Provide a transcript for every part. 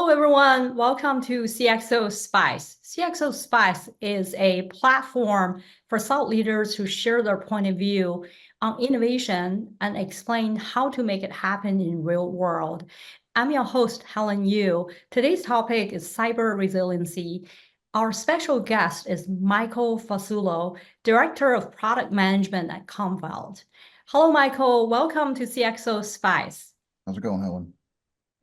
Hello, everyone. Welcome to CXO Spice. CXO Spice is a platform for thought leaders who share their point of view on innovation and explain how to make it happen in real world. I'm your host, Helen Yu. Today's topic is cyber resiliency. Our special guest is Michael Fasulo, Director of Product Management at Commvault. Hello, Michael. Welcome to CXO Spice. How's it going, Helen?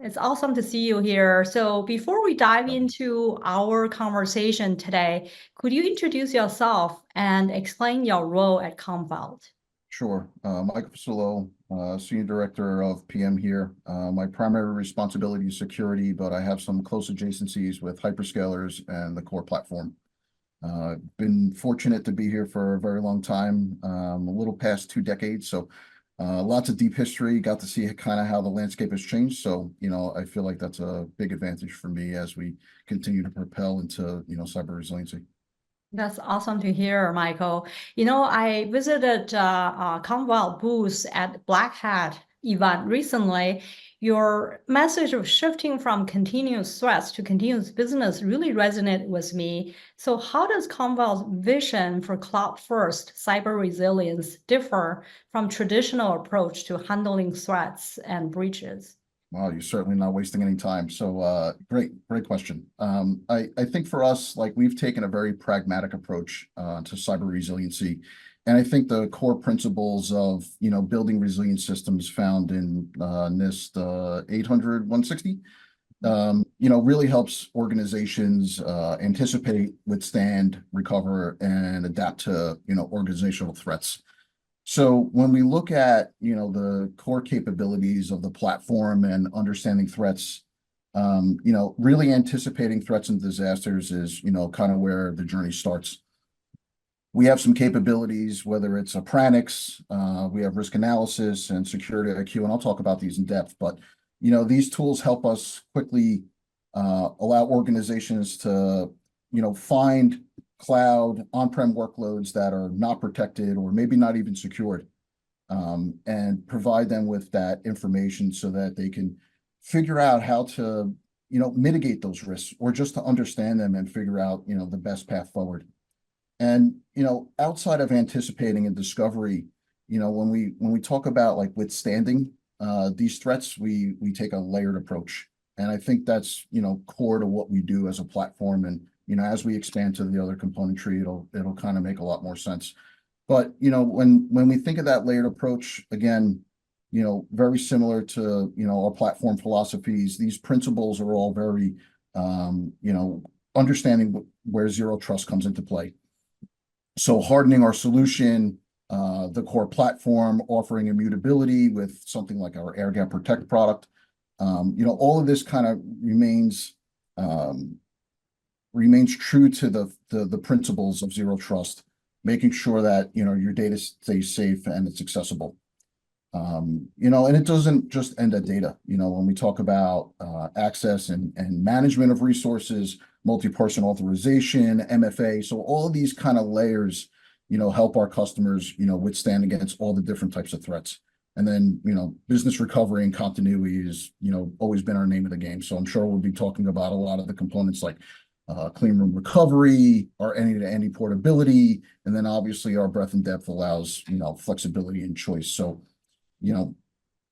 It's awesome to see you here. So before we dive into our conversation today, could you introduce yourself and explain your role at Commvault? Sure. Michael Fasulo, Senior Director of PM here. My primary responsibility is security, but I have some close adjacencies with hyperscalers and the core platform. Been fortunate to be here for a very long time, a little past 2 decades. So lots of deep history, got to see kind of how the landscape has changed. So, I feel like that's a big advantage for me as we continue to propel into, cyber resiliency. That's awesome to hear, Michael. I visited Commvault booth at Black Hat event recently. Your message of shifting from continuous threats to continuous business really resonated with me. So how does Commvault's vision for cloud-first cyber resilience differ from traditional approach to handling threats and breaches? Wow, you're certainly not wasting any time. So great question. I think for us, like we've taken a very pragmatic approach to cyber resiliency. And I think the core principles of, building resilient systems found in NIST 800-160, really helps organizations anticipate, withstand, recover, and adapt to, organizational threats. So when we look at, the core capabilities of the platform and understanding threats, really anticipating threats and disasters is, kind of where the journey starts. We have some capabilities, whether it's Appranix, we have risk analysis and security IQ, and I'll talk about these in depth, but, these tools help us quickly allow organizations to, find cloud on-prem workloads that are not protected or maybe not even secured, and provide them with that information so that they can figure out how to, mitigate those risks or just to understand them and figure out, the best path forward. And, outside of anticipating and discovery, when we talk about like withstanding these threats, we take a layered approach. And I think that's, core to what we do as a platform. And, as we expand to the other componentry, it'll kind of make a lot more sense. But, when we think of that layered approach, again, very similar to, our platform philosophies, these principles are all very, understanding where zero trust comes into play. So hardening our solution, the core platform, offering immutability with something like our Air Gap Protect product, all of this kind of remains true to the principles of zero trust, making sure that your data stays safe and it's accessible. And it doesn't just end at data. When we talk about access and management of resources, multi-person authorization, MFA, so all of these kind of layers, help our customers, withstand against all the different types of threats. And then, business recovery and continuity is, always been our name of the game. So I'm sure we'll be talking about a lot of the components like clean room recovery, our any-to-any portability, and then obviously our breadth and depth allows, flexibility and choice. So,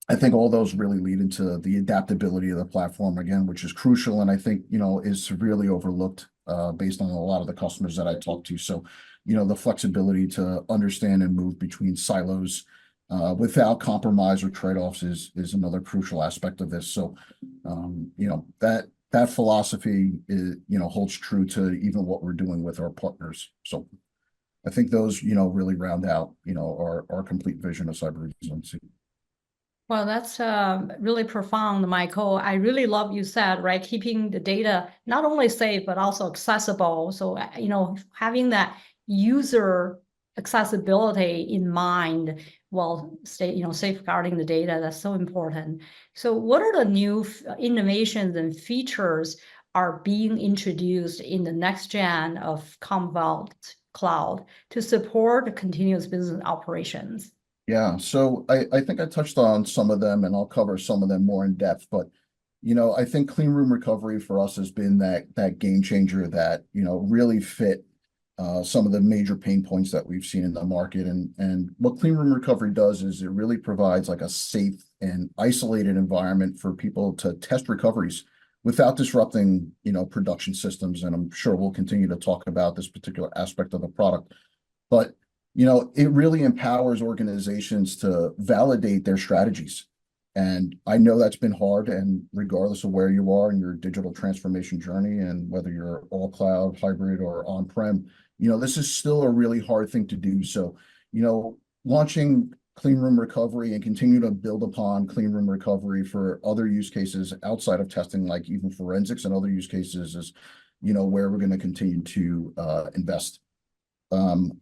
I think all those really lead into the adaptability of the platform again, which is crucial. And I think, is severely overlooked based on a lot of the customers that I talk to. So, the flexibility to understand and move between silos without compromise or trade-offs is another crucial aspect of this. So, that philosophy is, holds true to even what we're doing with our partners. So I think those, really round out, our complete vision of cyber resiliency. Well, that's really profound, Michael. I really love you said, right? Keeping the data not only safe, but also accessible. So, having that user accessibility in mind while safeguarding the data, that's so important. So what are the new innovations and features are being introduced in the next gen of Commvault Cloud to support continuous business operations? Yeah, so I think I touched on some of them and I'll cover some of them more in depth, but I think clean room recovery for us has been that game changer that, really fit some of the major pain points that we've seen in the market. And what clean room recovery does is it really provides like a safe and isolated environment for people to test recoveries without disrupting, production systems. And I'm sure we'll continue to talk about this particular aspect of the product. But, it really empowers organizations to validate their strategies. And I know that's been hard, and regardless of where you are in your digital transformation journey, and whether you're all cloud, hybrid, or on-prem, this is still a really hard thing to do. So, launching clean room recovery and continue to build upon clean room recovery for other use cases outside of testing, like even forensics and other use cases, is, where we're going to continue to invest.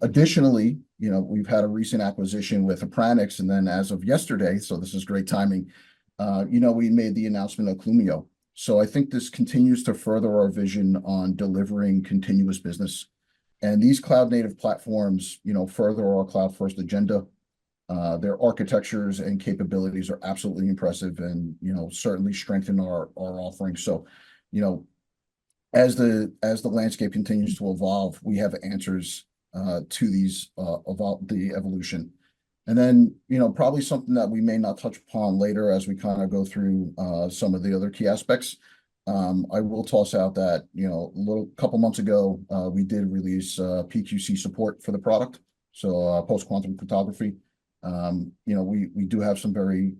Additionally, we've had a recent acquisition with Appranix, and then as of yesterday, so this is great timing, we made the announcement of Clumio. So I think this continues to further our vision on delivering continuous business. And these cloud native platforms, further our cloud first agenda. Their architectures and capabilities are absolutely impressive, and, certainly strengthen our offering. So, as the landscape continues to evolve, we have answers to these the evolution. And then, probably something that we may not touch upon later as we kind of go through some of the other key aspects. I will toss out that, a couple months ago, we did release PQC support for the product. So post-quantum cryptography. We do have some very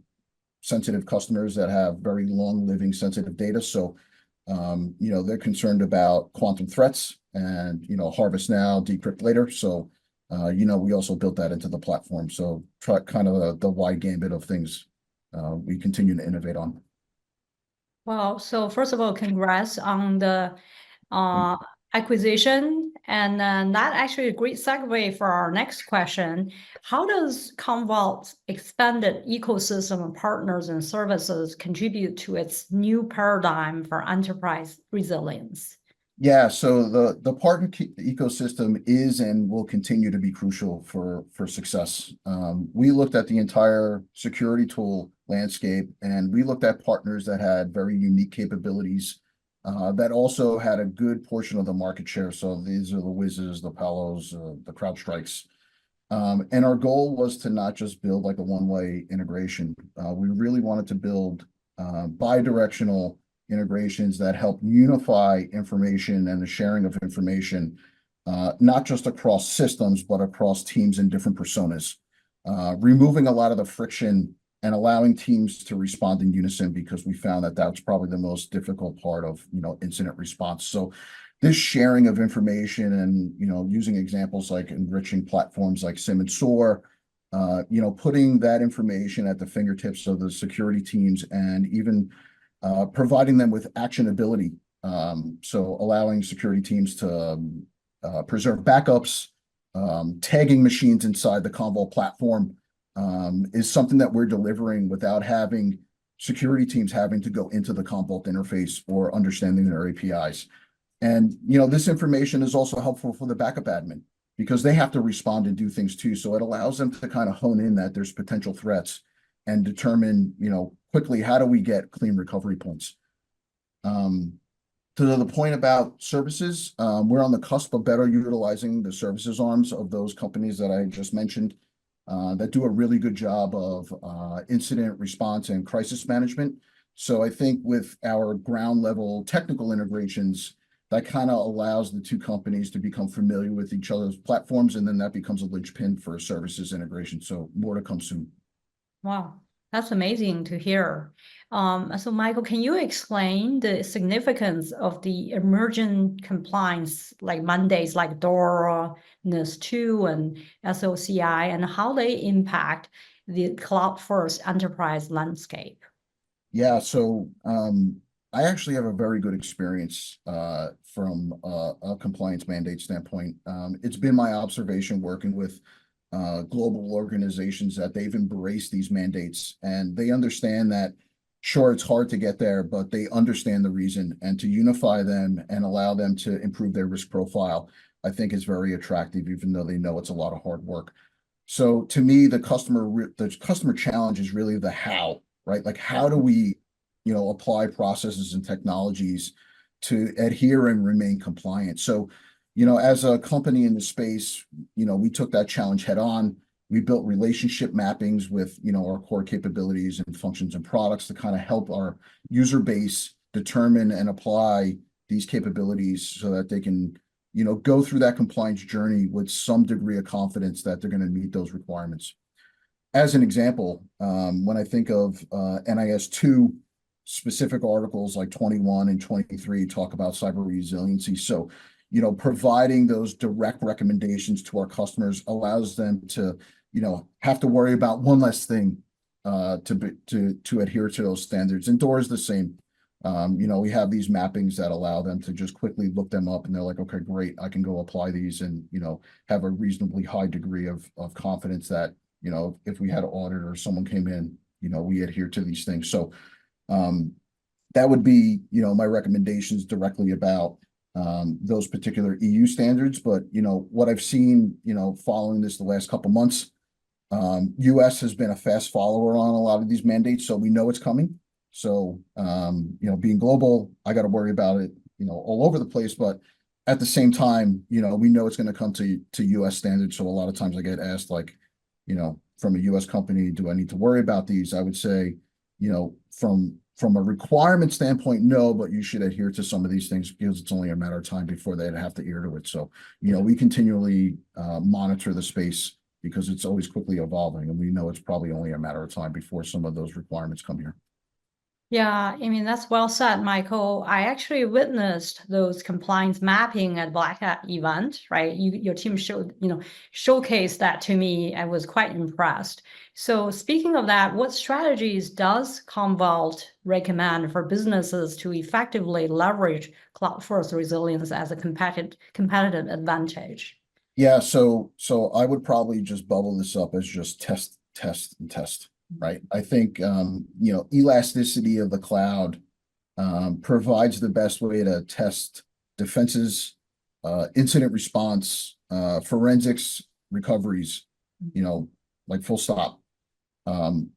sensitive customers that have very long living sensitive data. So, they're concerned about quantum threats and, harvest now, decrypt later. So, we also built that into the platform. So try kind of the wide gambit of things we continue to innovate on. Well, so first of all, congrats on the acquisition. And then that actually a great segue for our next question. How does Commvault's expanded ecosystem of partners and services contribute to its new paradigm for enterprise resilience? Yeah, so the partner ecosystem is and will continue to be crucial for success. We looked at the entire security tool landscape, and we looked at partners that had very unique capabilities that also had a good portion of the market share. So these are the Wiz's, the Palos, the CrowdStrikes. And our goal was to not just build like a one-way integration. We really wanted to build bi-directional integrations that help unify information and the sharing of information, not just across systems, but across teams and different personas, removing a lot of the friction and allowing teams to respond in unison, because we found that that's probably the most difficult part of, incident response. So this sharing of information and, using examples like enriching platforms like SIM and SOAR, putting that information at the fingertips of the security teams, and even providing them with actionability. So allowing security teams to preserve backups, tagging machines inside the Commvault platform is something that we're delivering without having security teams having to go into the Commvault interface or understanding their APIs. And, this information is also helpful for the backup admin, because they have to respond and do things too. So it allows them to kind of hone in that there's potential threats and determine, quickly, how do we get clean recovery points? To the point about services, we're on the cusp of better utilizing the services arms of those companies that I just mentioned that do a really good job of incident response and crisis management. So I think with our ground level technical integrations, that kind of allows the two companies to become familiar with each other's platforms, and then that becomes a linchpin for services integration. So more to come soon. Wow, that's amazing to hear. So Michael, can you explain the significance of the emergent compliance like mandates like DORA, NIS2, and SOCI, and how they impact the cloud-first enterprise landscape? Yeah, so I actually have a very good experience from a compliance mandate standpoint. It's been my observation working with global organizations that they've embraced these mandates, and they understand that, sure, it's hard to get there, but they understand the reason, and to unify them and allow them to improve their risk profile, I think is very attractive, even though they know it's a lot of hard work. So to me, the customer challenge is really the how, right? Like, how do we apply processes and technologies to adhere and remain compliant. So, as a company in the space, we took that challenge head on. We built relationship mappings with, our core capabilities and functions and products to kind of help our user base determine and apply these capabilities so that they can, go through that compliance journey with some degree of confidence that they're going to meet those requirements. As an example, when I think of NIS 2, specific articles like 21 and 23 talk about cyber resiliency. So, providing those direct recommendations to our customers allows them to, have to worry about one less thing to adhere to those standards. And DORA is the same. We have these mappings that allow them to just quickly look them up, and they're like, okay, great, I can go apply these and, have a reasonably high degree of confidence that, if we had an audit or someone came in, we adhere to these things. So that would be, my recommendations directly about those particular EU standards. But, what I've seen, following this the last couple months, US has been a fast follower on a lot of these mandates. So we know it's coming. So, being global, I got to worry about it, all over the place. But at the same time, we know it's going to come to US standards. So a lot of times I get asked, like, from a US company, do I need to worry about these? I would say, from a requirement standpoint, no, but you should adhere to some of these things because it's only a matter of time before they'd have to adhere to it. So, we continually monitor the space because it's always quickly evolving, and we know it's probably only a matter of time before some of those requirements come here. Yeah, I mean, that's well said, Michael. I actually witnessed those compliance mapping at Black Hat event, right? Your team showcased that to me. I was quite impressed. So speaking of that, what strategies does Commvault recommend for businesses to effectively leverage cloud-first resilience as a competitive advantage? Yeah, so I would probably just bubble this up as just test, test, and test. Right. I think, elasticity of the cloud provides the best way to test defenses, incident response, forensics, recoveries, like full stop.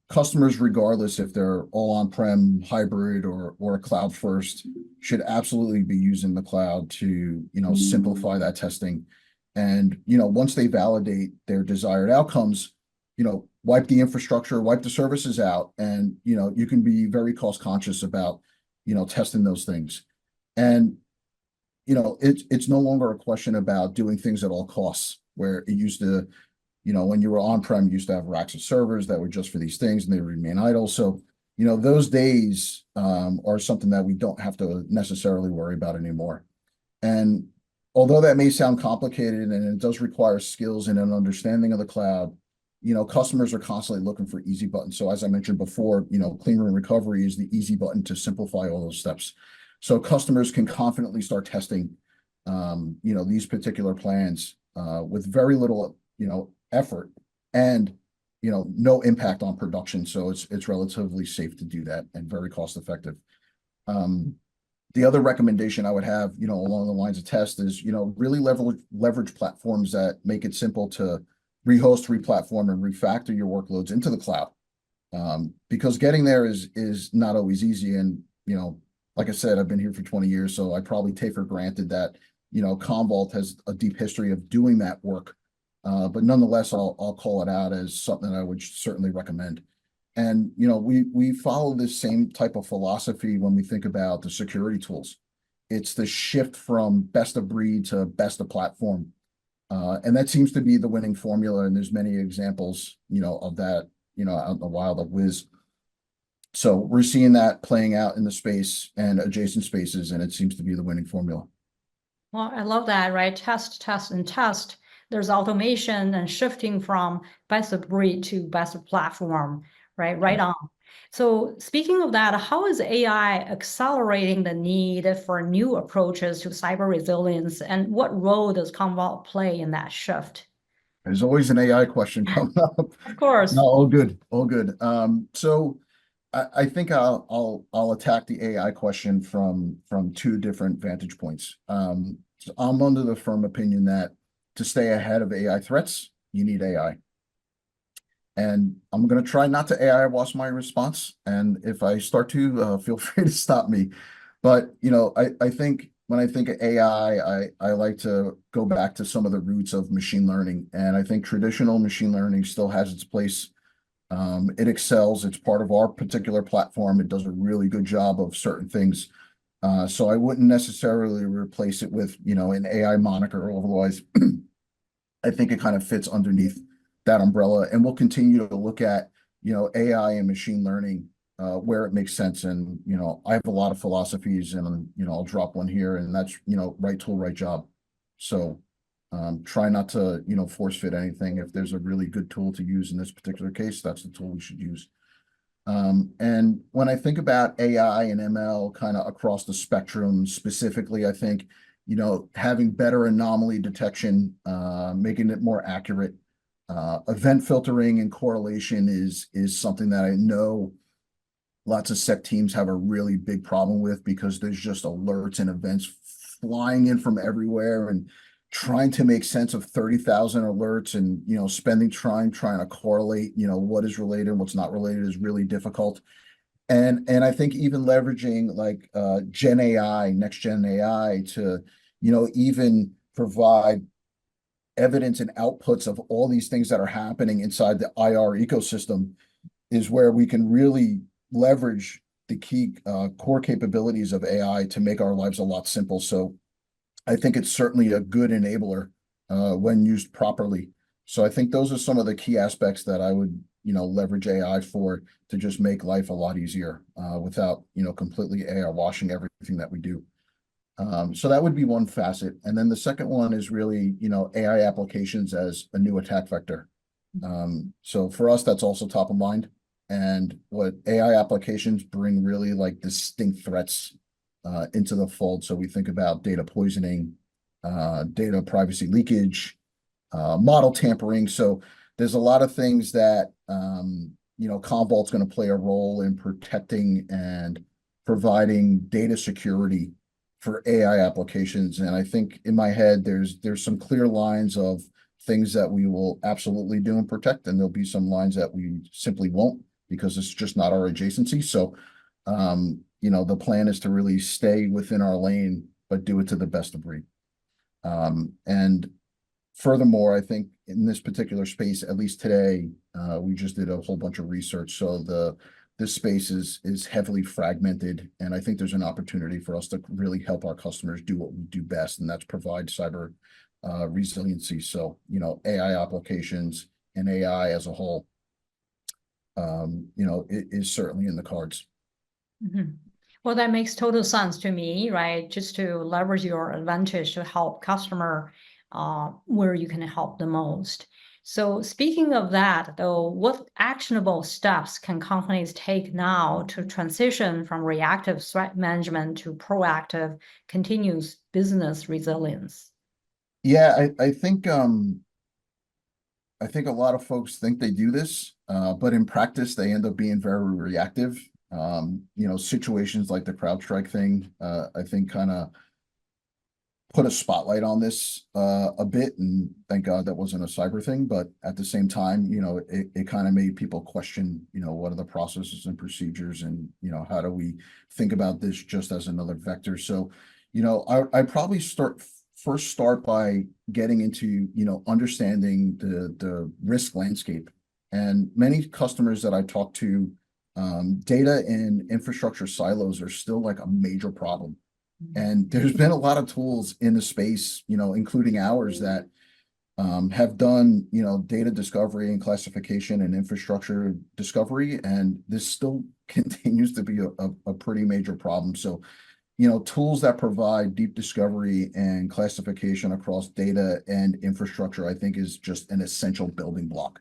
Customers, regardless if they're all on-prem, hybrid, or cloud first, should absolutely be using the cloud to, simplify that testing. And, once they validate their desired outcomes, wipe the infrastructure, wipe the services out, and, you can be very cost conscious about, testing those things. And, it's no longer a question about doing things at all costs, where it used to, when you were on-prem, you used to have racks of servers that were just for these things and they remain idle. So, those days are something that we don't have to necessarily worry about anymore. And although that may sound complicated and it does require skills and an understanding of the cloud, customers are constantly looking for easy buttons. So as I mentioned before, clean room recovery is the easy button to simplify all those steps. So customers can confidently start testing, these particular plans with very little, effort and, no impact on production. So it's relatively safe to do that and very cost effective. The other recommendation I would have, along the lines of test is, really leverage platforms that make it simple to rehost, replatform, and refactor your workloads into the cloud. Because getting there is not always easy. And, like I said, I've been here for 20 years, so I probably take for granted that, Commvault has a deep history of doing that work. But nonetheless, I'll call it out as something I would certainly recommend. And, we follow this same type of philosophy when we think about the security tools. It's the shift from best of breed to best of platform. And that seems to be the winning formula. And there's many examples, of that, out in the wild of Wiz. So we're seeing that playing out in the space and adjacent spaces, and it seems to be the winning formula. Well, I love that, right? Test, test, and test. There's automation and shifting from best of breed to best of platform, right? Right on. So speaking of that, how is AI accelerating the need for new approaches to cyber resilience, and what role does Commvault play in that shift? There's always an AI question coming up. Of course. No, all good, all good. So I think I'll attack the AI question from two different vantage points. So I'm under the firm opinion that to stay ahead of AI threats, you need AI. And I'm going to try not to AI wash my response. And if I start to, feel free to stop me. But, I think when I think of AI, I like to go back to some of the roots of machine learning. And I think traditional machine learning still has its place. It excels. It's part of our particular platform. It does a really good job of certain things. So I wouldn't necessarily replace it with, an AI moniker. Otherwise, I think it kind of fits underneath that umbrella. And we'll continue to look at, AI and machine learning where it makes sense. And, I have a lot of philosophies and, I'll drop one here, and that's, right tool, right job. So try not to, force fit anything. If there's a really good tool to use in this particular case, that's the tool we should use. And when I think about AI and ML kind of across the spectrum, specifically, I think, having better anomaly detection, making it more accurate, event filtering and correlation is something that I know lots of SEC teams have a really big problem with, because there's just alerts and events flying in from everywhere, and trying to make sense of 30,000 alerts and, trying to correlate, what is related and what's not related is really difficult. And I think even leveraging like Gen AI, next gen AI to, even provide evidence and outputs of all these things that are happening inside the IR ecosystem is where we can really leverage the key core capabilities of AI to make our lives a lot simple. So I think it's certainly a good enabler when used properly. So I think those are some of the key aspects that I would, leverage AI for, to just make life a lot easier without, completely AI washing everything that we do. So that would be one facet. And then the second one is really, AI applications as a new attack vector. So for us, that's also top of mind. And what AI applications bring really like distinct threats into the fold. So we think about data poisoning, data privacy leakage, model tampering. So there's a lot of things that, Commvault's going to play a role in protecting and providing data security for AI applications. And I think in my head, there's some clear lines of things that we will absolutely do and protect, and there'll be some lines that we simply won't, because it's just not our adjacency. So, the plan is to really stay within our lane, but do it to the best of breed. And furthermore, I think in this particular space, at least today, we just did a whole bunch of research. So this space is heavily fragmented, and I think there's an opportunity for us to really help our customers do what we do best, and that's provide cyber resiliency. So, AI applications and AI as a whole, it is certainly in the cards. Mm-hmm. Well, that makes total sense to me, right? Just to leverage your advantage to help customer where you can help the most. So speaking of that, though, what actionable steps can companies take now to transition from reactive threat management to proactive, continuous business resilience? Yeah, I think a lot of folks think they do this, but in practice, they end up being very reactive. Situations like the CrowdStrike thing, I think kind of put a spotlight on this a bit, and thank God that wasn't a cyber thing. But at the same time, it kind of made people question, what are the processes and procedures, and, how do we think about this just as another vector? So, I probably first start by getting into, understanding the risk landscape. And many customers that I talk to, data and infrastructure silos are still like a major problem. And there's been a lot of tools in the space, including ours, that have done, data discovery and classification and infrastructure discovery, and this still continues to be a pretty major problem. So, tools that provide deep discovery and classification across data and infrastructure, I think, is just an essential building block.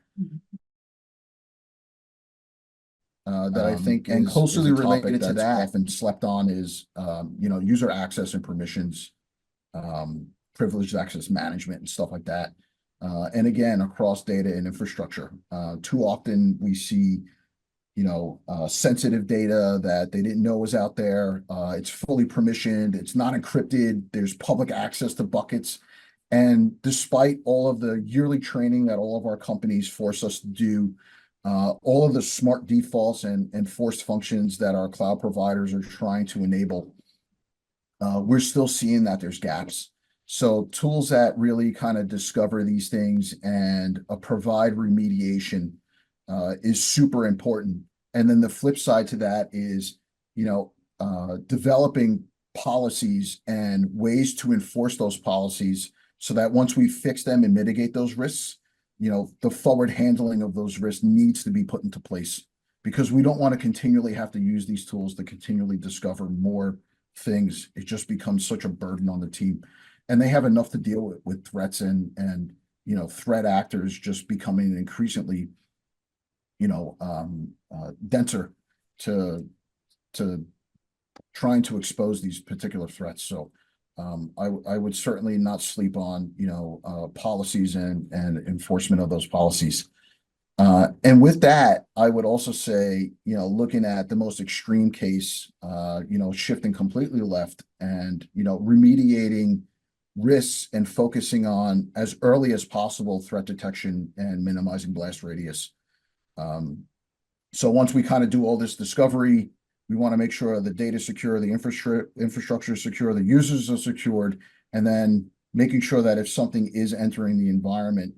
That I think and closely related to that, often slept on, is user access and permissions, privileged access management and stuff like that. And again, across data and infrastructure, too often we see sensitive data that they didn't know was out there. It's fully permissioned, it's not encrypted, there's public access to buckets. And despite all of the yearly training that all of our companies force us to do, all of the smart defaults and forced functions that our cloud providers are trying to enable, we're still seeing that there's gaps. So tools that really kind of discover these things and provide remediation is super important. And then the flip side to that is, developing policies and ways to enforce those policies so that once we fix them and mitigate those risks, the forward handling of those risks needs to be put into place, because we don't want to continually have to use these tools to continually discover more things. It just becomes such a burden on the team, and they have enough to deal with threats and threat actors just becoming increasingly denser to trying to expose these particular threats. So I would certainly not sleep on policies and enforcement of those policies. And with that, I would also say, looking at the most extreme case, shifting completely left and, remediating risks and focusing on as early as possible threat detection and minimizing blast radius. So once we kind of do all this discovery, we want to make sure the data is secure, the infrastructure is secure, the users are secured, and then making sure that if something is entering the environment,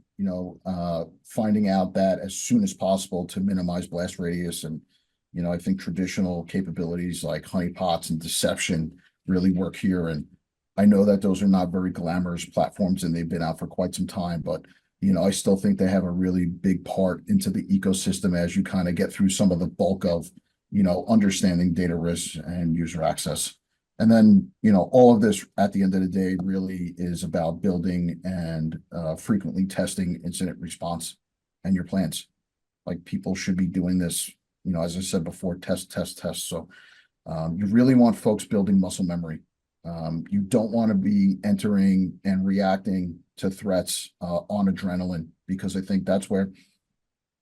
finding out that as soon as possible to minimize blast radius. And, I think traditional capabilities like honeypots and deception really work here. And I know that those are not very glamorous platforms and they've been out for quite some time, but I still think they have a really big part into the ecosystem as you kind of get through some of the bulk of, understanding data risks and user access. And then, all of this at the end of the day really is about building and frequently testing incident response and your plans. Like, people should be doing this, as I said before, test. So you really want folks building muscle memory. You don't want to be entering and reacting to threats on adrenaline, because I think that's where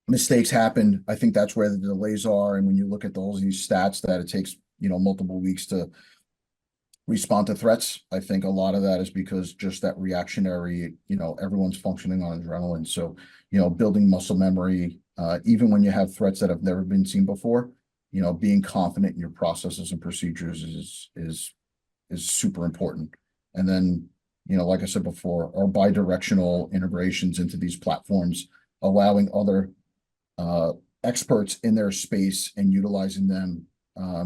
mistakes happen. I think that's where the delays are. And when you look at all these stats that it takes, multiple weeks to respond to threats, I think a lot of that is because just that reactionary, everyone's functioning on adrenaline. So, building muscle memory, even when you have threats that have never been seen before, being confident in your processes and procedures is super important. And then, like I said before, our bi-directional integrations into these platforms, allowing other experts in their space and utilizing them,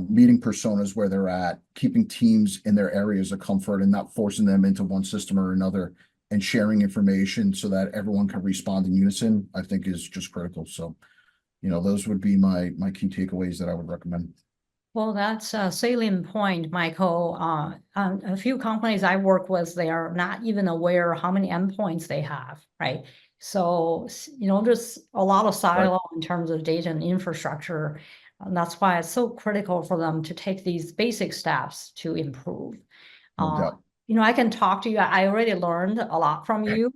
meeting personas where they're at, keeping teams in their areas of comfort and not forcing them into one system or another, and sharing information so that everyone can respond in unison, I think is just critical. So, those would be my key takeaways that I would recommend. Well, that's a salient point, Michael. A few companies I work with, they are not even aware how many endpoints they have, right? So, there's a lot of silo in terms of data and infrastructure. And that's why it's so critical for them to take these basic steps to improve. No doubt. I can talk to you. I already learned a lot from you.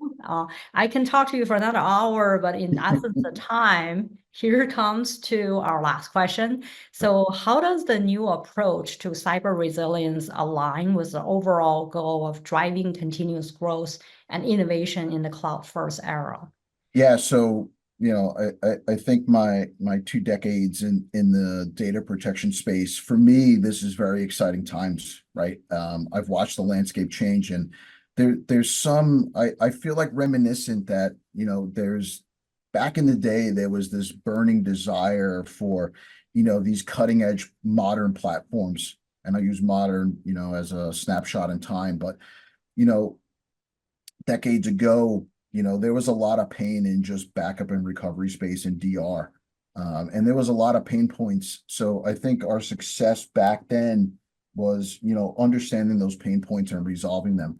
I can talk to you for another hour, but in essence of time, here comes to our last question. So how does the new approach to cyber resilience align with the overall goal of driving continuous growth and innovation in the cloud first era? Yeah, so I think my 2 decades in the data protection space, for me, this is very exciting times, right? I've watched the landscape change, and there's some I feel like reminiscent that there's back in the day there was this burning desire for these cutting edge modern platforms, and I use modern as a snapshot in time, but decades ago, there was a lot of pain in just backup and recovery space in DR. And there was a lot of pain points. So I think our success back then was, understanding those pain points and resolving them.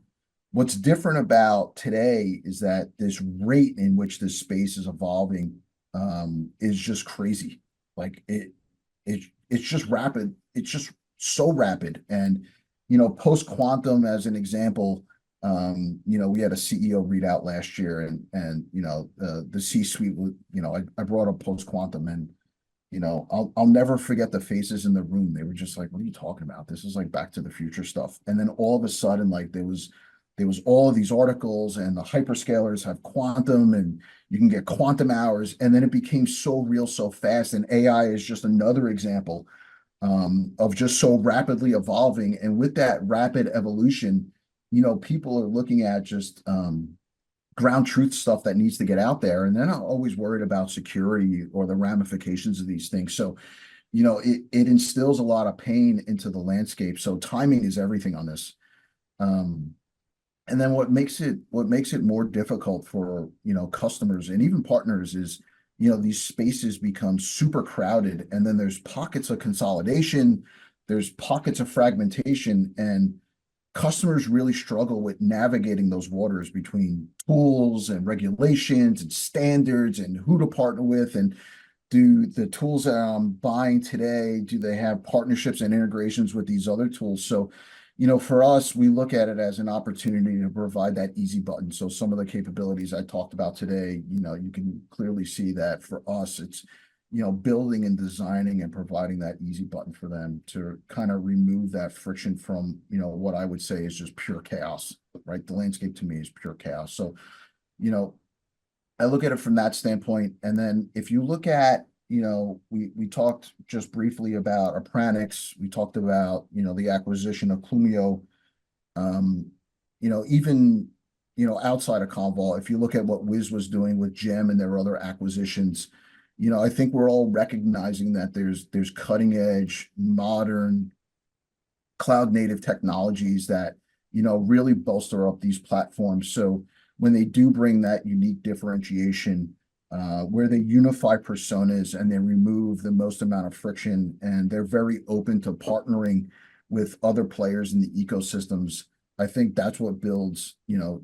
What's different about today is that this rate in which this space is evolving is just crazy. Like it's just rapid. It's just so rapid. And, post quantum as an example, we had a CEO readout last year, and the C-suite, I brought up post quantum, and I'll never forget the faces in the room. They were just like, "What are you talking about? This is like Back to the Future stuff." And then all of a sudden, like there was there was all of these articles, and the hyperscalers have quantum, and you can get quantum hours, and then it became so real so fast. And AI is just another example of just so rapidly evolving. And with that rapid evolution, people are looking at just ground truth stuff that needs to get out there, and they're not always worried about security or the ramifications of these things. So, it instills a lot of pain into the landscape. So timing is everything on this. And then what makes it more difficult for, customers and even partners is, these spaces become super crowded, and then there's pockets of consolidation, there's pockets of fragmentation, and customers really struggle with navigating those waters between tools and regulations and standards and who to partner with. And do the tools that I'm buying today, do they have partnerships and integrations with these other tools? So, for us, we look at it as an opportunity to provide that easy button. So some of the capabilities I talked about today, you can clearly see that for us, it's, building and designing and providing that easy button for them to kind of remove that friction from, what I would say is just pure chaos, right? The landscape to me is pure chaos. So, I look at it from that standpoint. And then if you look at, we talked just briefly about Appranix. We talked about, the acquisition of Clumio. Even, outside of Commvault, if you look at what Wiz was doing with Gem and their other acquisitions, I think we're all recognizing that there's cutting edge, modern, cloud native technologies that, really bolster up these platforms. So when they do bring that unique differentiation, where they unify personas and they remove the most amount of friction, and they're very open to partnering with other players in the ecosystems, I think that's what builds,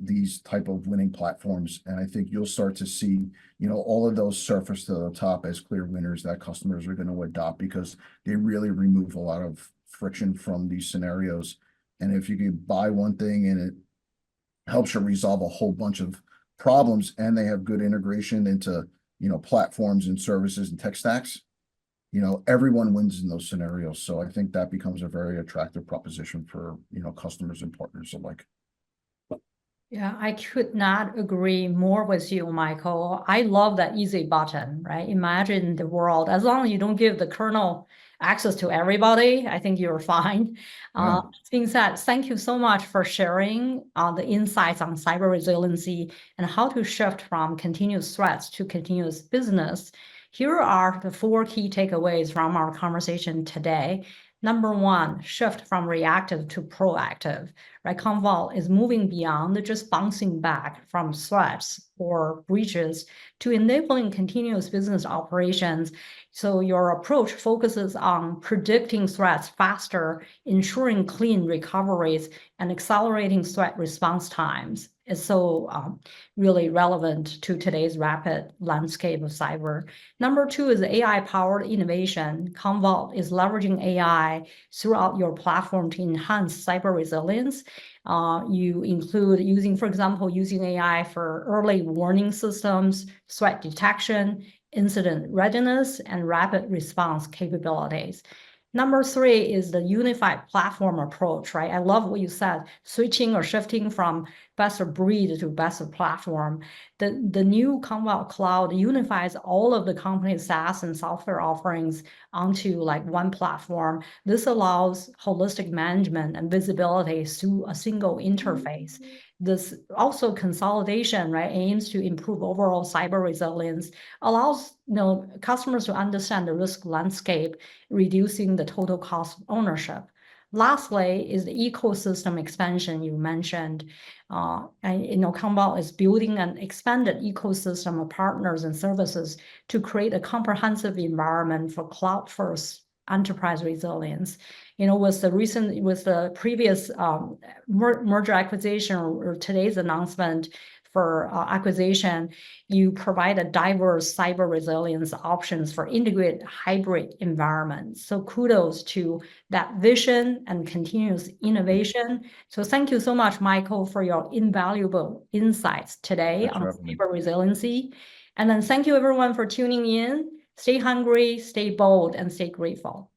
these type of winning platforms. And I think you'll start to see, all of those surface to the top as clear winners that customers are going to adopt, because they really remove a lot of friction from these scenarios. And if you could buy one thing and it helps you resolve a whole bunch of problems, and they have good integration into, platforms and services and tech stacks, everyone wins in those scenarios. So I think that becomes a very attractive proposition for, customers and partners alike. Yeah, I could not agree more with you, Michael. I love that easy button, right? Imagine the world, as long as you don't give the kernel access to everybody, I think you're fine. Yeah. Being said, thank you so much for sharing the insights on cyber resiliency and how to shift from continuous threats to continuous business. Here are the 4 key takeaways from our conversation today. Number 1, shift from reactive to proactive, right? Commvault is moving beyond just bouncing back from threats or breaches to enabling continuous business operations. So your approach focuses on predicting threats faster, ensuring clean recoveries, and accelerating threat response times. It's so really relevant to today's rapid landscape of cyber. Number 2 is AI-powered innovation. Commvault is leveraging AI throughout your platform to enhance cyber resilience. You include using, for example, using AI for early warning systems, threat detection, incident readiness, and rapid response capabilities. Number 3 is the unified platform approach, right? I love what you said, switching or shifting from best of breed to best of platform. The new Commvault Cloud unifies all of the company's SaaS and software offerings onto like one platform. This allows holistic management and visibility through a single interface. This also consolidation, right, aims to improve overall cyber resilience, allows customers to understand the risk landscape, reducing the total cost of ownership. Lastly is the ecosystem expansion you mentioned. And Commvault is building an expanded ecosystem of partners and services to create a comprehensive environment for cloud-first enterprise resilience. With the previous merger acquisition or today's announcement for acquisition, you provide a diverse cyber resilience options for integrated hybrid environments. So kudos to that vision and continuous innovation. So thank you so much, Michael, for your invaluable insights today on cyber resiliency. And then thank you everyone for tuning in. Stay hungry, stay bold, and stay grateful.